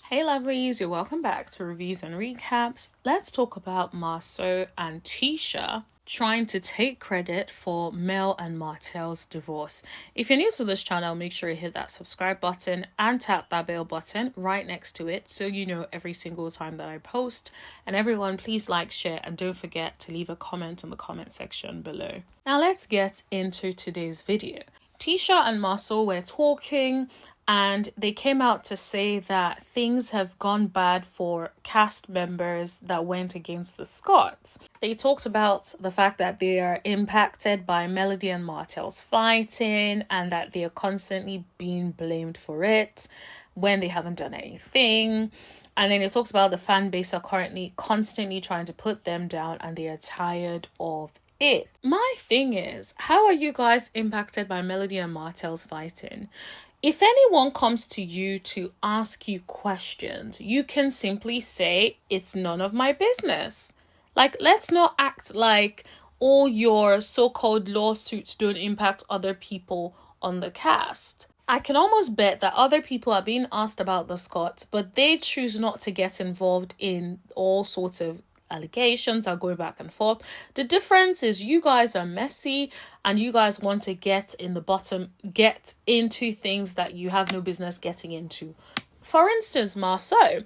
Hey lovelies, you're welcome back to Reviews and Recaps. Let's talk about Marceau and Tisha trying to take credit for Mel and Martell's divorce. If you're new to this channel, make sure you hit that subscribe button and tap that bell button right next to it so you know every single time that I post. And everyone, please like, share, and don't forget to leave a comment in the comment section below. Now let's get into today's video. Tisha and Marceau were talking and they came out to say that things have gone bad for cast members that went against the Scots. They talked about the fact that they are impacted by Melody and Martell's fighting and that they are constantly being blamed for it when they haven't done anything. And then it talks about the fan base are currently constantly trying to put them down and they are tired of it. My thing is, how are you guys impacted by Melody and Martell's fighting? If anyone comes to you to ask you questions, you can simply say, it's none of my business. Like, let's not act like all your so-called lawsuits don't impact other people on the cast. I can almost bet that other people are being asked about the Scots, but they choose not to get involved in all sorts of allegations are going back and forth. The difference is you guys are messy and you guys want to get into things that you have no business getting into. For instance, Marceau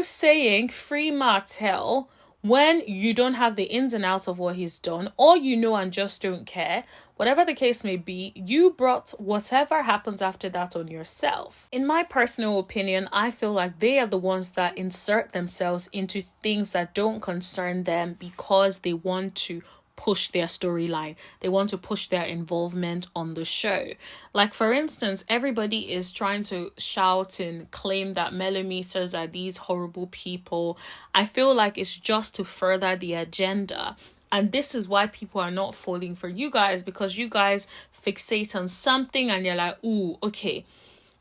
saying free Martell when you don't have the ins and outs of what he's done, or you know and just don't care. Whatever the case may be, you brought whatever happens after that on yourself. In my personal opinion, I feel like they are the ones that insert themselves into things that don't concern them because they want to push their storyline. They want to push their involvement on the show. Like, for instance, everybody is trying to shout and claim that mellometers are these horrible people. I feel like it's just to further the agenda. And this is why people are not falling for you guys, because you guys fixate on something and you're like, ooh, okay.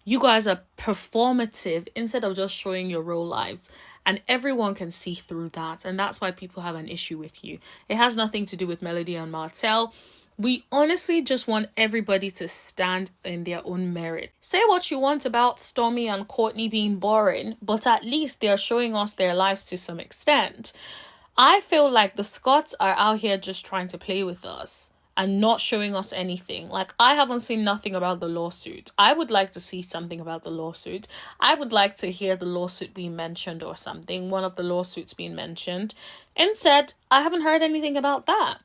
You guys are performative instead of just showing your real lives. And everyone can see through that. And that's why people have an issue with you. It has nothing to do with Melody and Martell. We honestly just want everybody to stand in their own merit. Say what you want about Stormy and Courtney being boring, but at least they're showing us their lives to some extent. I feel like the Scots are out here just trying to play with us and not showing us anything. Like, I haven't seen nothing about the lawsuit. I would like to see something about the lawsuit. I would like to hear the lawsuit being mentioned or something, one of the lawsuits being mentioned. Instead, I haven't heard anything about that.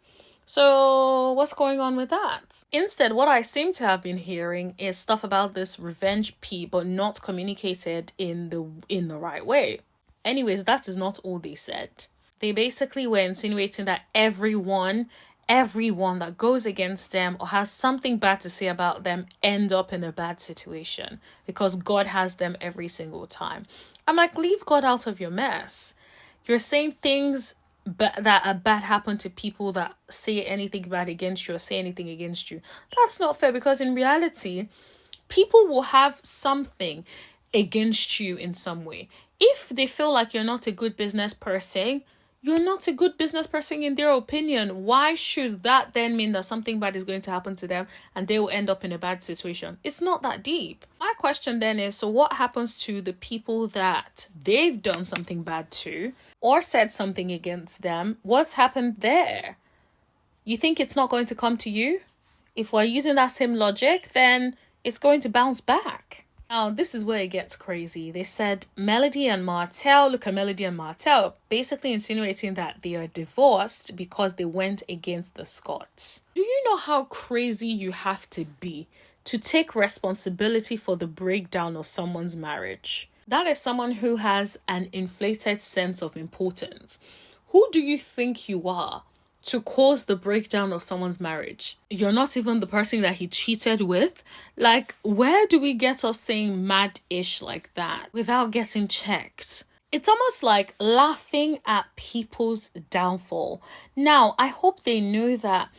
So what's going on with that? Instead, what I seem to have been hearing is stuff about this revenge P, but not communicated in the right way. Anyways, that is not all they said. They basically were insinuating that everyone that goes against them or has something bad to say about them end up in a bad situation because God has them every single time. I'm like, leave God out of your mess. You're saying things that are bad happen to people that say anything bad against you or say anything against you. That's not fair, because in reality, people will have something against you in some way. If they feel like you're not a good business person, you're not a good business person in their opinion. Why should that then mean that something bad is going to happen to them and they will end up in a bad situation? It's not that deep. My question then is, so what happens to the people that they've done something bad to or said something against them? What's happened there? You think it's not going to come to you? If we're using that same logic, then it's going to bounce back. Now, this is where it gets crazy. They said Melody and Martell, look at Melody and Martell, basically insinuating that they are divorced because they went against the Scots. Do you know how crazy you have to be to take responsibility for the breakdown of someone's marriage? That is someone who has an inflated sense of importance. Who do you think you are to cause the breakdown of someone's marriage? You're not even the person that he cheated with. Like, where do we get off saying mad-ish like that without getting checked? It's almost like laughing at people's downfall. Now, I hope they know that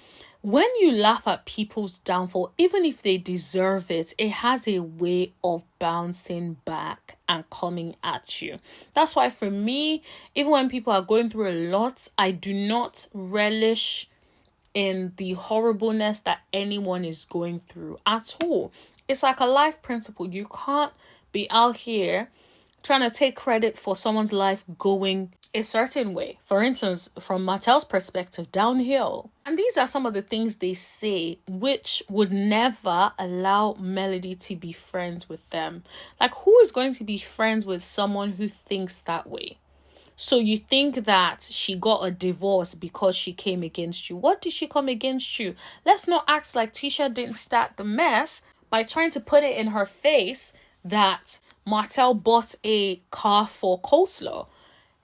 when you laugh at people's downfall, even if they deserve it, it has a way of bouncing back and coming at you. That's why for me, even when people are going through a lot, I do not relish in the horribleness that anyone is going through at all. It's like a life principle. You can't be out here trying to take credit for someone's life going a certain way. For instance, from Martell's perspective, downhill. And these are some of the things they say which would never allow Melody to be friends with them. Like, who is going to be friends with someone who thinks that way? So you think that she got a divorce because she came against you. What did she come against you? Let's not act like Tisha didn't start the mess by trying to put it in her face that Martell bought a car for coleslaw.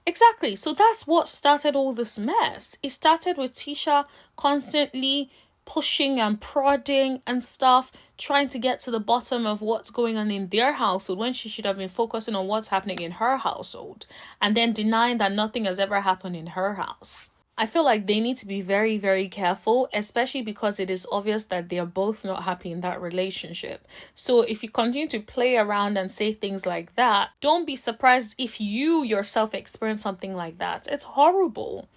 Exactly. So that's what started all this mess. It started with Tisha constantly pushing and prodding and stuff, trying to get to the bottom of what's going on in their household when she should have been focusing on what's happening in her household, and then denying that nothing has ever happened in her house. I feel like they need to be very, very careful, especially because it is obvious that they are both not happy in that relationship. So if you continue to play around and say things like that, don't be surprised if you yourself experience something like that. It's horrible.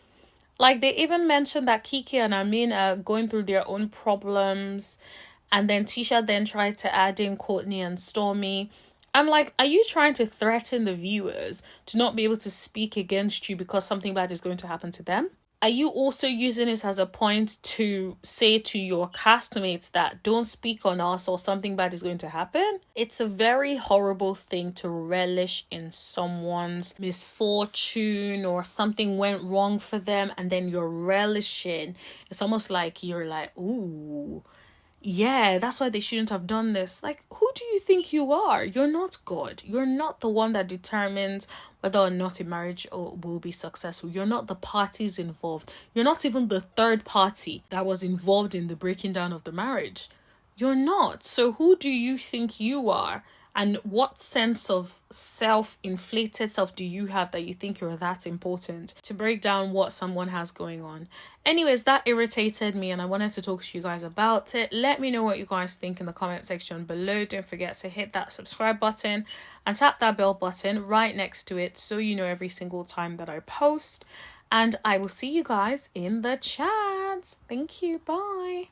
Like, they even mentioned that Kiki and Amin are going through their own problems, and then Tisha then tried to add in Courtney and Stormy. I'm like, are you trying to threaten the viewers to not be able to speak against you because something bad is going to happen to them? Are you also using this as a point to say to your castmates that don't speak on us or something bad is going to happen? It's a very horrible thing to relish in someone's misfortune or something went wrong for them and then you're relishing. It's almost like you're like, ooh, yeah, that's why they shouldn't have done this. Like, who do you think you are? You're not God. You're not the one that determines whether or not a marriage will be successful. You're not the parties involved. You're not even the third party that was involved in the breaking down of the marriage. You're not. So who do you think you are? And what sense of inflated self do you have that you think you're that important to break down what someone has going on? Anyways, that irritated me and I wanted to talk to you guys about it. Let me know what you guys think in the comment section below. Don't forget to hit that subscribe button and tap that bell button right next to it so you know every single time that I post. And I will see you guys in the chat. Thank you. Bye.